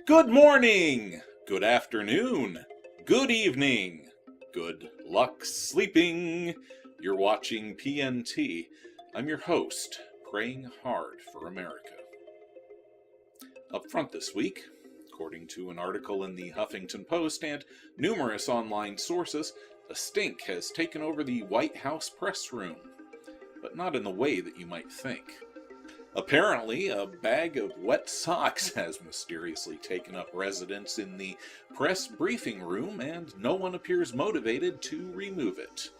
Good morning, good afternoon, good evening, good luck sleeping. You're watching PNT. I'm your host, praying hard for America. Up front this week, according to an article in the Huffington Post and numerous online sources, a stink has taken over the White House press room, but not in the way that you might think. Apparently, a bag of wet socks has mysteriously taken up residence in the press briefing room, and no one appears motivated to remove it.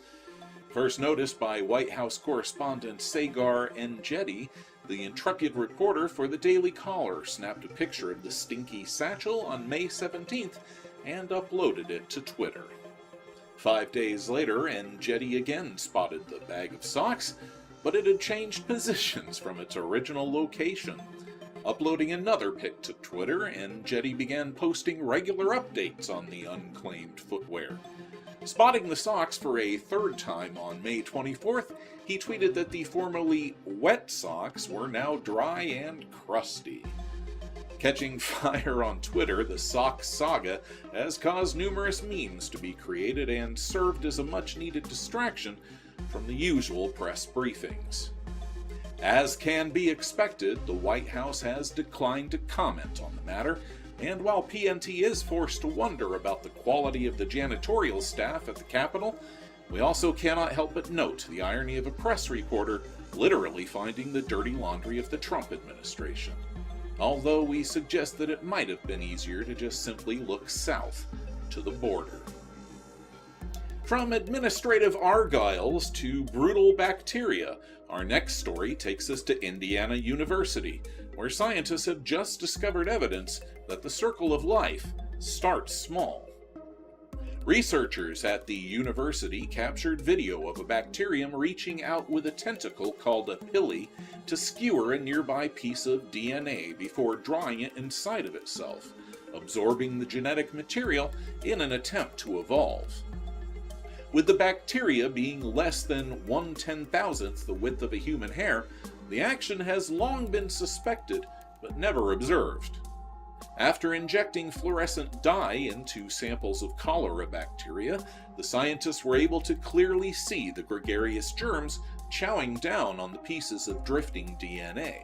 First noticed by White House correspondent Sagar Enjeti, the intrepid reporter for the Daily Caller snapped a picture of the stinky satchel on May 17th and uploaded it to Twitter. 5 days later, Enjeti again spotted the bag of socks, but it had changed positions from its original location. Uploading another pic to Twitter, Enjeti began posting regular updates on the unclaimed footwear. Spotting the socks for a third time on May 24th, he tweeted that the formerly wet socks were now dry and crusty. Catching fire on Twitter, the sock saga has caused numerous memes to be created and served as a much-needed distraction from the usual press briefings. As can be expected, the White House has declined to comment on the matter, and while PNT is forced to wonder about the quality of the janitorial staff at the Capitol, we also cannot help but note the irony of a press reporter literally finding the dirty laundry of the Trump administration. Although we suggest that it might have been easier to just simply look south to the border. From administrative argyles to brutal bacteria, our next story takes us to Indiana University, where scientists have just discovered evidence that the circle of life starts small. Researchers at the university captured video of a bacterium reaching out with a tentacle called a pili to skewer a nearby piece of DNA before drawing it inside of itself, absorbing the genetic material in an attempt to evolve. With the bacteria being less than 1/10,000th the width of a human hair, the action has long been suspected but never observed. After injecting fluorescent dye into samples of cholera bacteria, the scientists were able to clearly see the gregarious germs chowing down on the pieces of drifting DNA.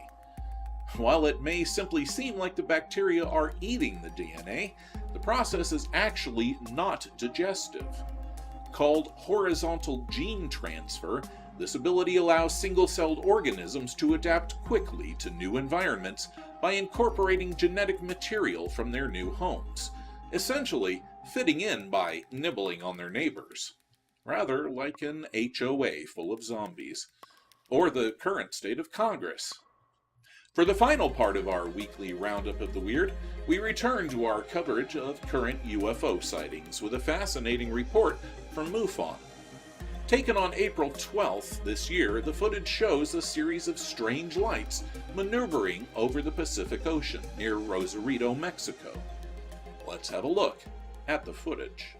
While it may simply seem like the bacteria are eating the DNA, the process is actually not digestive. Called horizontal gene transfer, this ability allows single-celled organisms to adapt quickly to new environments by incorporating genetic material from their new homes, essentially fitting in by nibbling on their neighbors, rather like an HOA full of zombies, or the current state of Congress. For the final part of our weekly roundup of the weird, we return to our coverage of current UFO sightings with a fascinating report from MUFON. Taken on April 12th this year, the footage shows a series of strange lights maneuvering over the Pacific Ocean near Rosarito, Mexico. Let's have a look at the footage.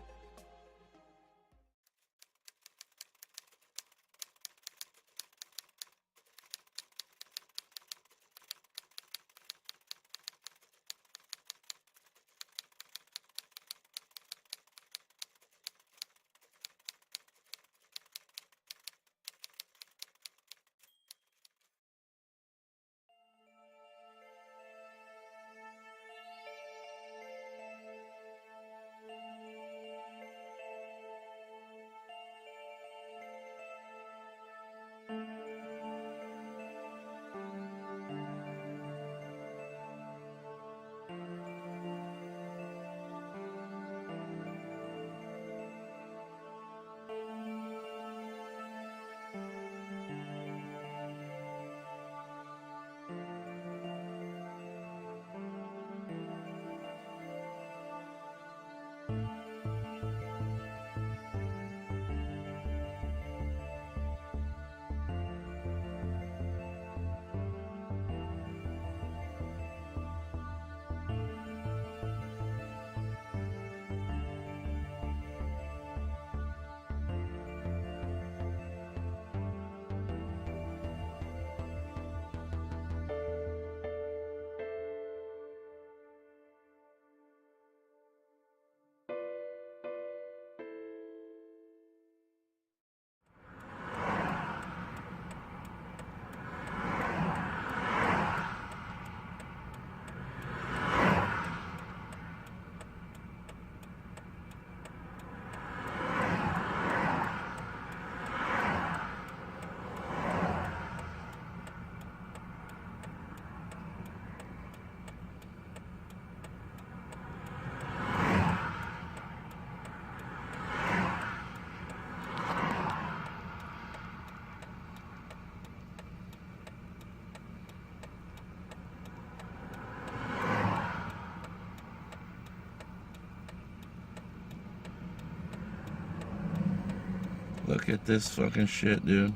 Look at this fucking shit, dude.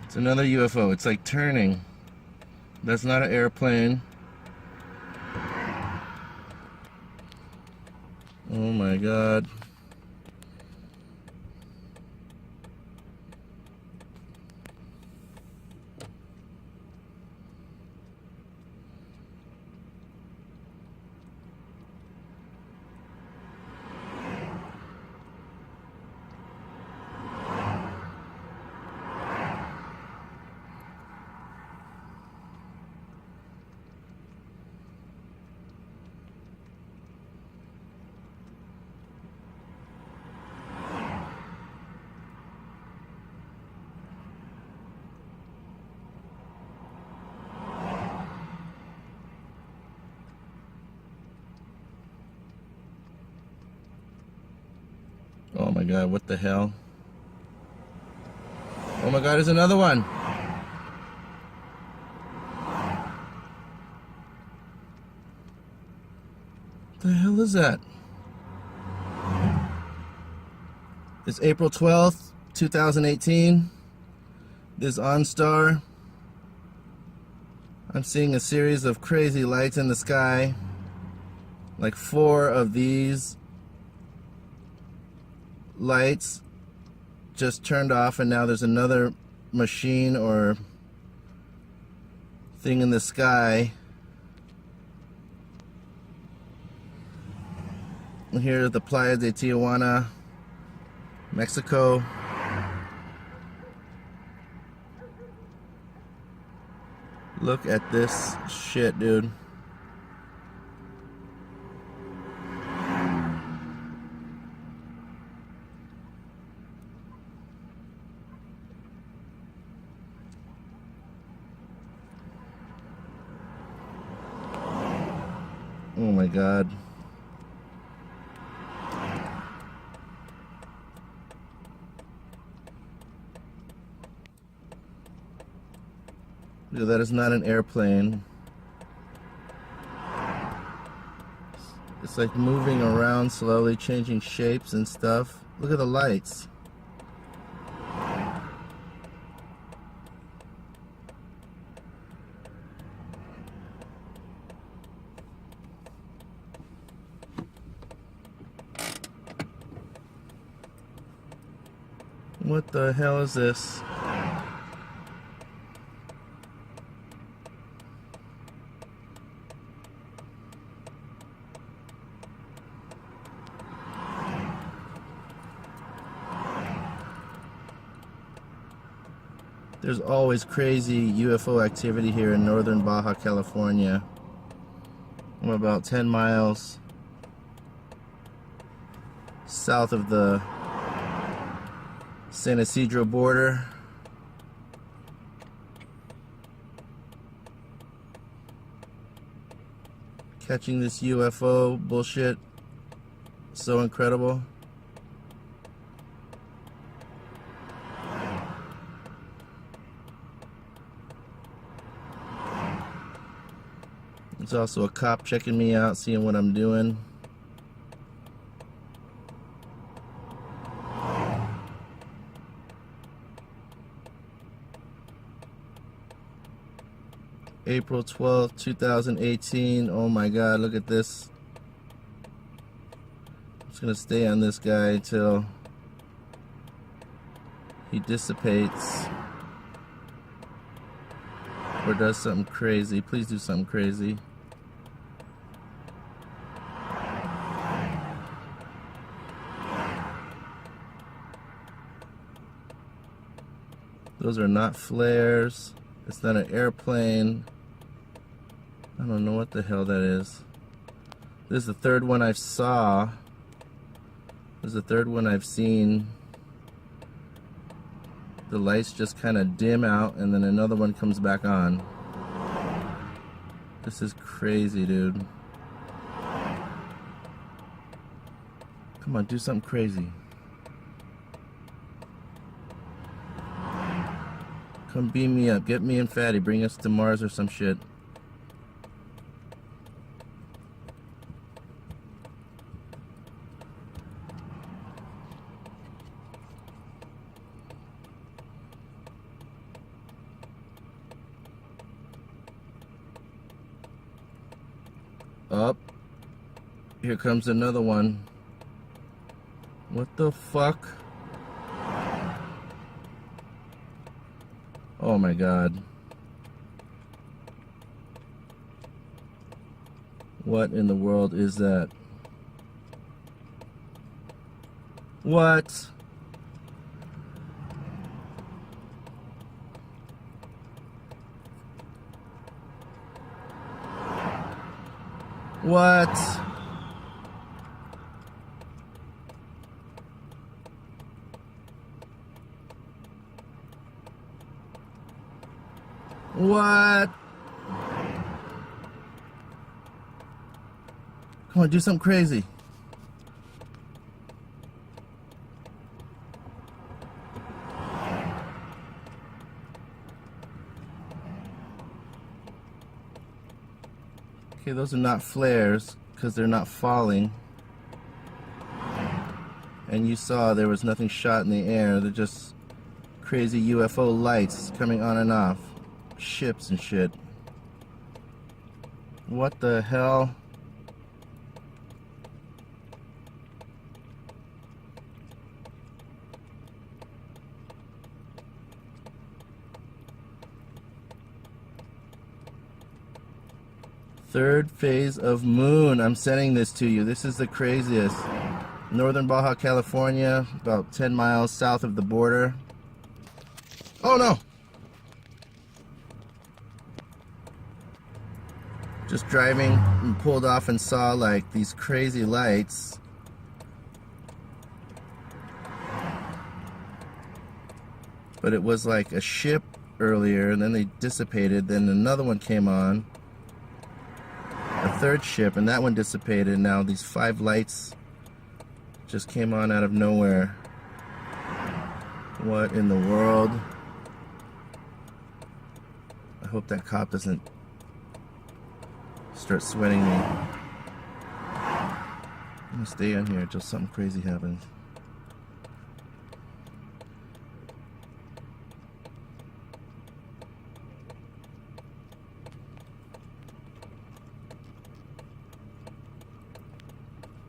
It's another UFO. It's like turning. That's not an airplane. Oh my god. Oh my god, what the hell? Oh my god, there's another one! What the hell is that? It's April 12th, 2018. This OnStar. I'm seeing a series of crazy lights in the sky. Like 4 of these lights just turned off, and now there's another machine or thing in the sky. And here at the Playa de Tijuana, Mexico. Look at this shit, dude. Oh my god. Dude, that is not an airplane. It's like moving around slowly, changing shapes and stuff. Look at the lights. What the hell is this? There's always crazy UFO activity here in northern Baja, California. I'm about 10 miles south of the San Isidro border. Catching this UFO bullshit, so incredible. There's also a cop checking me out, seeing what I'm doing. April 12th, 2018. Oh my god, look at this. I'm just gonna stay on this guy until he dissipates or does something crazy. Please do something crazy. Those are not flares. It's not an airplane. I don't know what the hell that is. This is the third one I saw. This is the third one I've seen. The lights just kind of dim out and then another one comes back on. This is crazy, dude. Come on, do something crazy. Come beam me up. Get me and Fatty. Bring us to Mars or some shit. Up. Here comes another one. What the fuck? Oh my god. What in the world is that? What? What? What? Come on, do something crazy. Okay, those are not flares because they're not falling. And you saw there was nothing shot in the air. They're just crazy UFO lights coming on and off. Ships and shit. What the hell? Third phase of moon. I'm sending this to you. This is the craziest. Northern Baja, California, about 10 miles south of the border. Oh no! Just driving and pulled off and saw like these crazy lights. But it was like a ship earlier and then they dissipated. Then another one came on. A third ship, and that one dissipated. Now these 5 lights just came on out of nowhere. What in the world? I hope that cop doesn't start sweating me. I'm gonna stay on here until something crazy happens.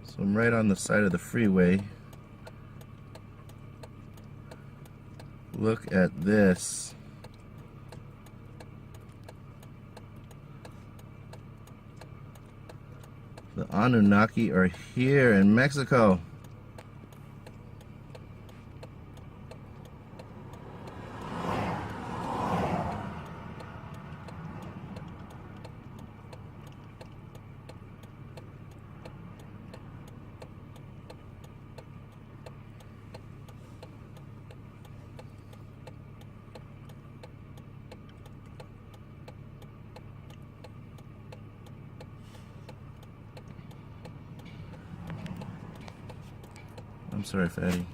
So I'm right on the side of the freeway. Look at this. The Anunnaki are here in Mexico. I'm sorry, fatty.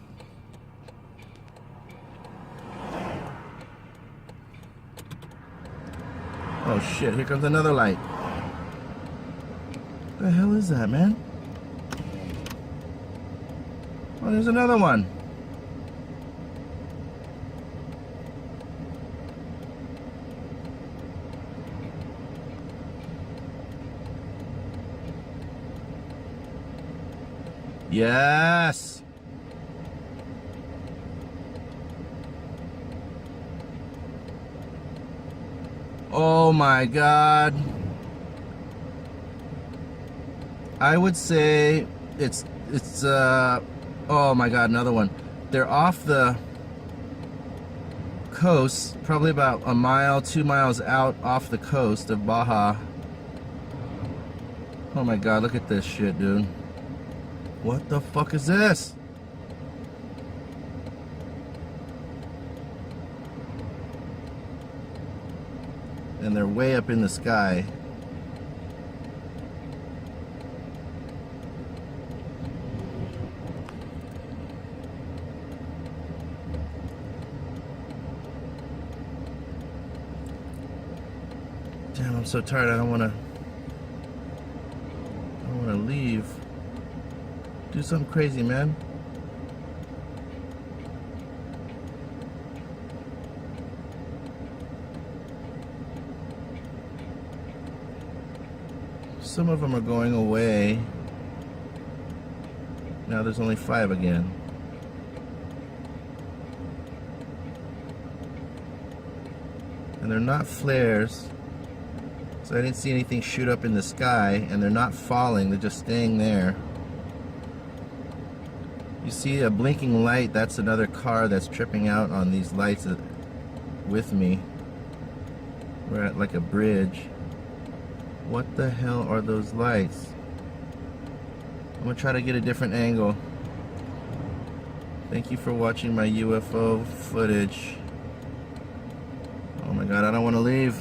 Oh shit, here comes another light. What the hell is that, man? Oh, there's another one. Yes! Oh my god. I would say it's oh my god, another one. They're off the coast, probably about a mile, 2 miles out off the coast of Baja. Oh my god, look at this shit, dude. What the fuck is this? And they're way up in the sky. Damn, I'm so tired. I don't want to leave. Do something crazy, man. some of them are going away. Now there's only 5 again. And they're not flares. So I didn't see anything shoot up in the sky, and they're not falling, they're just staying there. You see a blinking light, that's another car that's tripping out on these lights with me. We're at like a bridge. What the hell are those lights? I'm gonna try to get a different angle. Thank you for watching my UFO footage. Oh my god, I don't want to leave.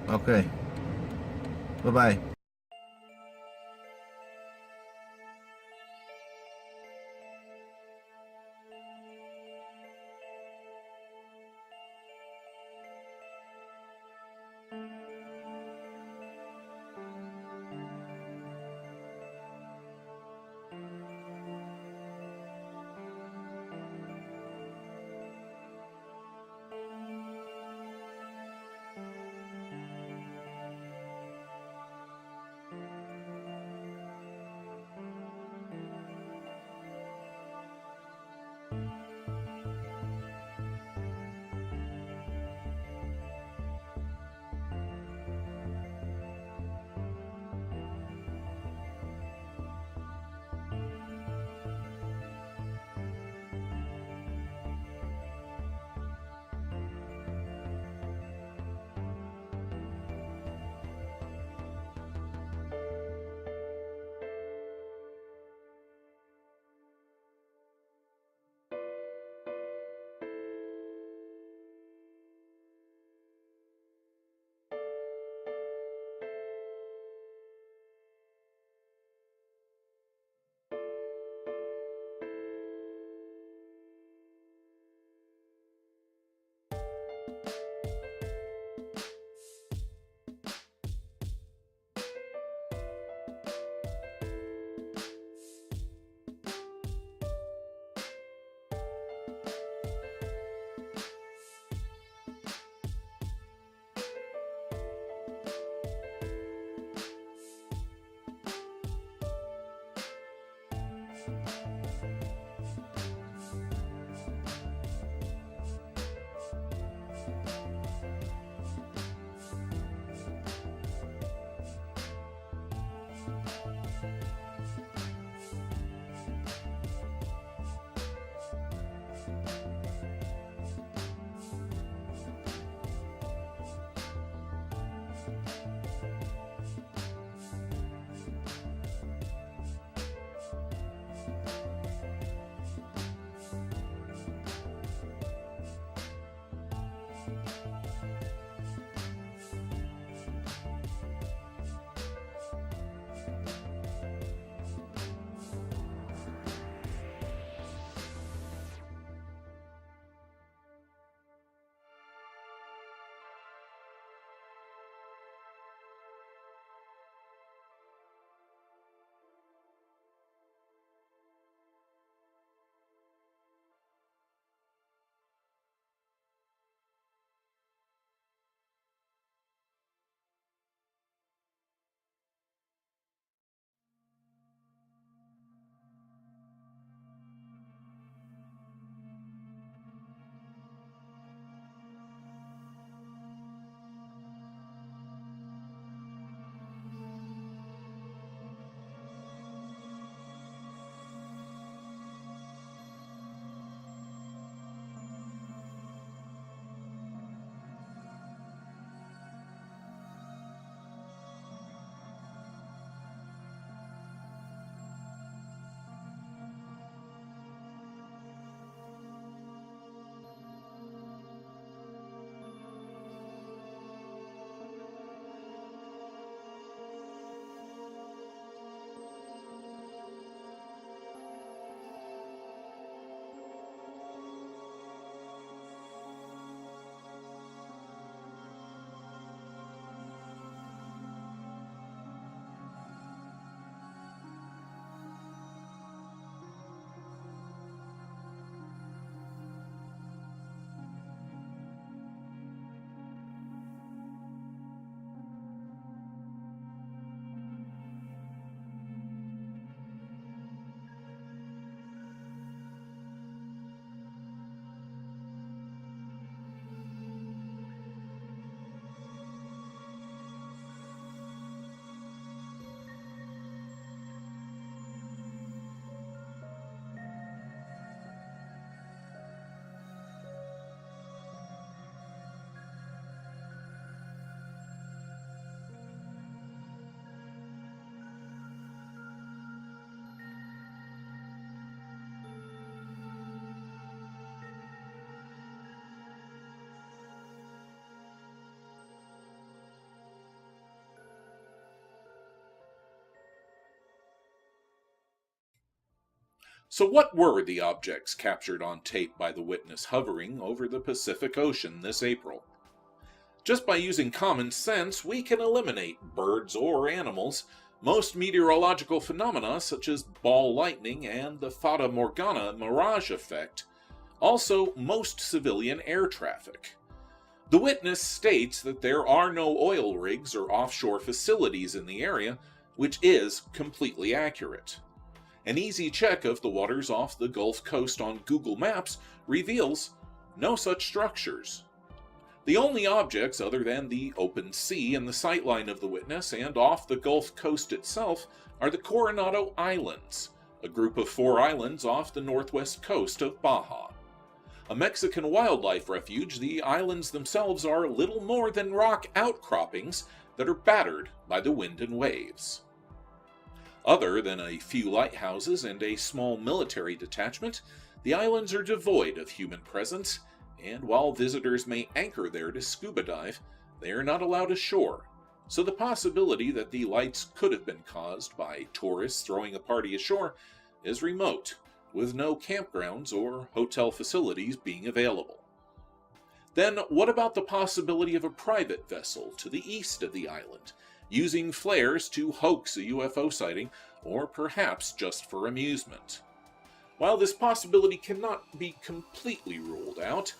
Okay. Bye-bye. So what were the objects captured on tape by the witness hovering over the Pacific Ocean this April? Just by using common sense, we can eliminate birds or animals, most meteorological phenomena such as ball lightning and the Fata Morgana mirage effect, also most civilian air traffic. The witness states that there are no oil rigs or offshore facilities in the area, which is completely accurate. An easy check of the waters off the Gulf Coast on Google Maps reveals no such structures. The only objects other than the open sea in the sightline of the witness and off the Gulf Coast itself are the Coronado Islands, a group of 4 islands off the northwest coast of Baja. A Mexican wildlife refuge, the islands themselves are little more than rock outcroppings that are battered by the wind and waves. Other than a few lighthouses and a small military detachment, the islands are devoid of human presence, and while visitors may anchor there to scuba dive, they are not allowed ashore, so the possibility that the lights could have been caused by tourists throwing a party ashore is remote, with no campgrounds or hotel facilities being available. Then what about the possibility of a private vessel to the east of the island, using flares to hoax a UFO sighting, or perhaps just for amusement? While this possibility cannot be completely ruled out,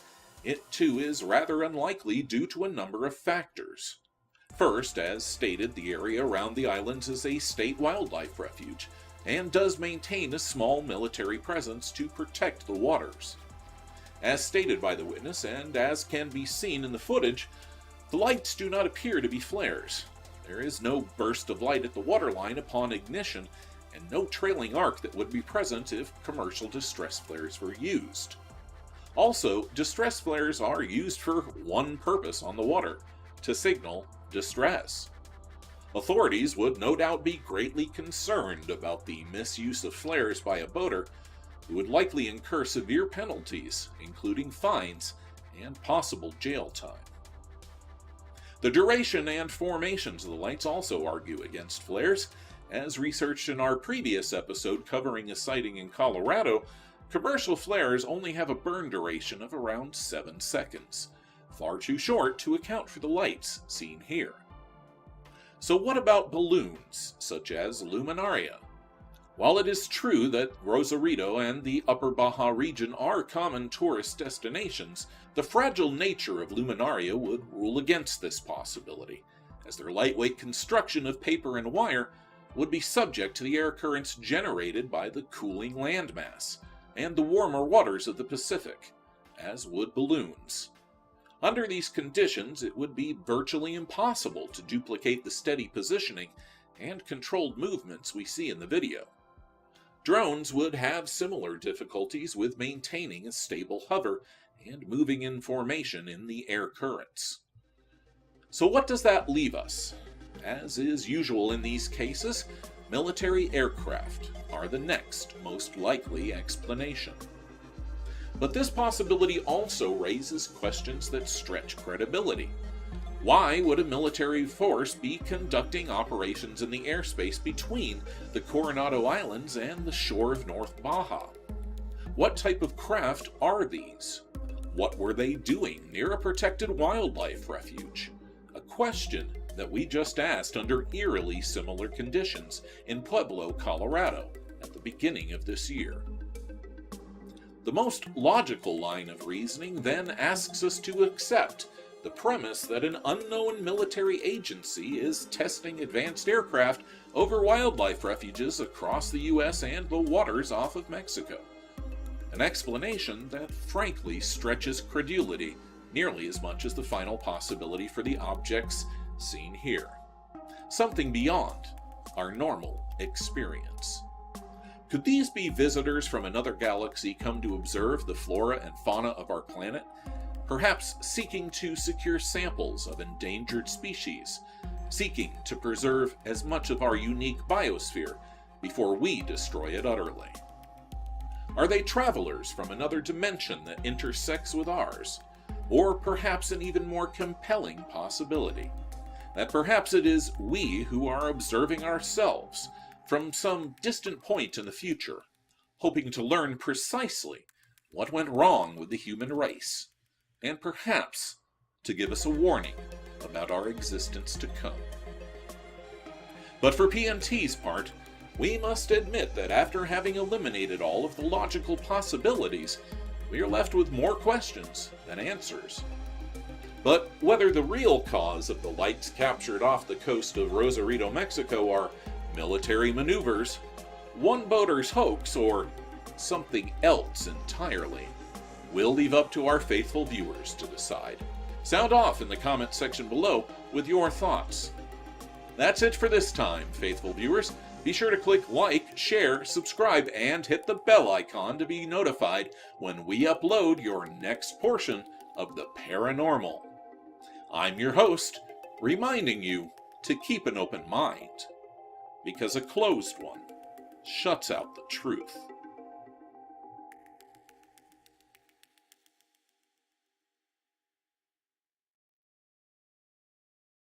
it too is rather unlikely due to a number of factors. First, as stated, the area around the islands is a state wildlife refuge, and does maintain a small military presence to protect the waters. As stated by the witness, and as can be seen in the footage, the lights do not appear to be flares. There is no burst of light at the waterline upon ignition, and no trailing arc that would be present if commercial distress flares were used. Also, distress flares are used for one purpose on the water: to signal distress. Authorities would no doubt be greatly concerned about the misuse of flares by a boater, who would likely incur severe penalties, including fines and possible jail time. The duration and formations of the lights also argue against flares. As researched in our previous episode covering a sighting in Colorado, commercial flares only have a burn duration of around 7 seconds, far too short to account for the lights seen here. So what about balloons, such as Luminaria? While it is true that Rosarito and the Upper Baja region are common tourist destinations, the fragile nature of Luminaria would rule against this possibility, as their lightweight construction of paper and wire would be subject to the air currents generated by the cooling landmass and the warmer waters of the Pacific, as would balloons. Under these conditions, it would be virtually impossible to duplicate the steady positioning and controlled movements we see in the video. Drones would have similar difficulties with maintaining a stable hover and moving in formation in the air currents. So what does that leave us? As is usual in these cases, military aircraft are the next most likely explanation. But this possibility also raises questions that stretch credibility. Why would a military force be conducting operations in the airspace between the Coronado Islands and the shore of North Baja? What type of craft are these? What were they doing near a protected wildlife refuge? A question that we just asked under eerily similar conditions in Pueblo, Colorado, at the beginning of this year. The most logical line of reasoning then asks us to accept the premise that an unknown military agency is testing advanced aircraft over wildlife refuges across the U.S. and the waters off of Mexico. An explanation that frankly stretches credulity nearly as much as the final possibility for the objects seen here. Something beyond our normal experience. Could these be visitors from another galaxy come to observe the flora and fauna of our planet, perhaps seeking to secure samples of endangered species, seeking to preserve as much of our unique biosphere before we destroy it utterly? Are they travelers from another dimension that intersects with ours? Or perhaps an even more compelling possibility, that perhaps it is we who are observing ourselves from some distant point in the future, hoping to learn precisely what went wrong with the human race, and perhaps to give us a warning about our existence to come. But for PNT's part, we must admit that after having eliminated all of the logical possibilities, we are left with more questions than answers. But whether the real cause of the lights captured off the coast of Rosarito, Mexico are military maneuvers, one boater's hoax, or something else entirely, we'll leave up to our faithful viewers to decide. Sound off in the comment section below with your thoughts. That's it for this time, faithful viewers. Be sure to click like, share, subscribe, and hit the bell icon to be notified when we upload your next portion of the paranormal. I'm your host, reminding you to keep an open mind, because a closed one shuts out the truth.